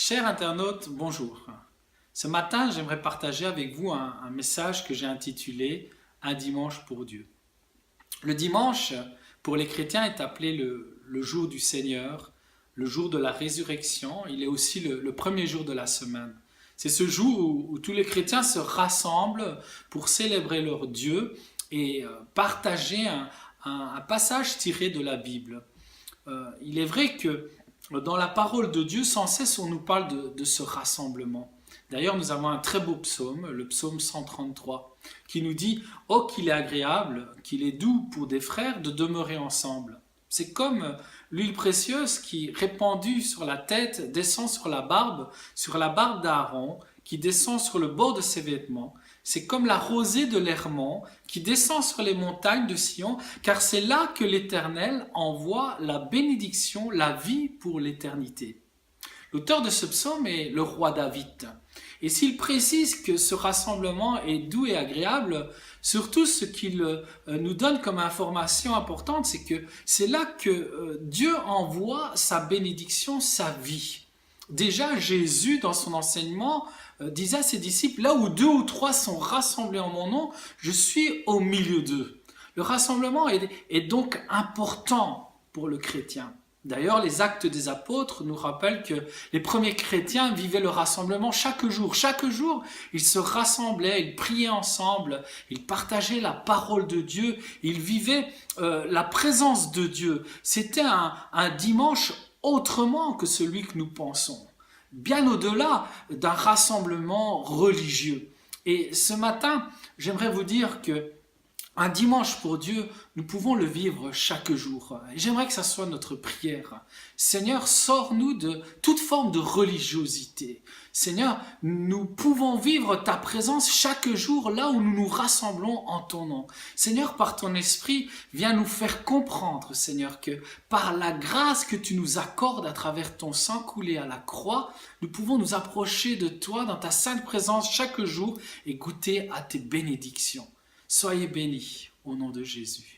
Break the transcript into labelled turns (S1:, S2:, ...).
S1: Chers internautes, bonjour. Ce matin, j'aimerais partager avec vous un message que j'ai intitulé « Un dimanche pour Dieu ». Le dimanche, pour les chrétiens, est appelé le jour du Seigneur, le jour de la résurrection. Il est aussi le premier jour de la semaine. C'est ce jour où tous les chrétiens se rassemblent pour célébrer leur Dieu et partager un passage tiré de la Bible. Il est vrai que dans la parole de Dieu, sans cesse, on nous parle de ce rassemblement. D'ailleurs, nous avons un très beau psaume, le psaume 133, qui nous dit « Oh, qu'il est agréable, qu'il est doux pour des frères de demeurer ensemble ». C'est comme l'huile précieuse qui, répandue sur la tête, descend sur la barbe d'Aaron, qui descend sur le bord de ses vêtements. C'est comme la rosée de l'Hermon qui descend sur les montagnes de Sion, car c'est là que l'Éternel envoie la bénédiction, la vie pour l'éternité. L'auteur de ce psaume est le roi David. Et s'il précise que ce rassemblement est doux et agréable, surtout ce qu'il nous donne comme information importante, c'est que c'est là que Dieu envoie sa bénédiction, sa vie. Déjà, Jésus, dans son enseignement, disait à ses disciples, là où 2 ou 3 sont rassemblés en mon nom, je suis au milieu d'eux. Le rassemblement est donc important pour le chrétien. D'ailleurs, les actes des apôtres nous rappellent que les premiers chrétiens vivaient le rassemblement chaque jour. Chaque jour, ils se rassemblaient, ils priaient ensemble, ils partageaient la parole de Dieu, ils vivaient la présence de Dieu. C'était un dimanche autrement que celui que nous pensons, bien au-delà d'un rassemblement religieux. Et ce matin, j'aimerais vous dire que un dimanche pour Dieu, nous pouvons le vivre chaque jour. Et j'aimerais que ça soit notre prière. Seigneur, sors-nous de toute forme de religiosité. Seigneur, nous pouvons vivre ta présence chaque jour là où nous nous rassemblons en ton nom. Seigneur, par ton esprit, viens nous faire comprendre, Seigneur, que par la grâce que tu nous accordes à travers ton sang coulé à la croix, nous pouvons nous approcher de toi dans ta sainte présence chaque jour et goûter à tes bénédictions. Soyez bénis au nom de Jésus.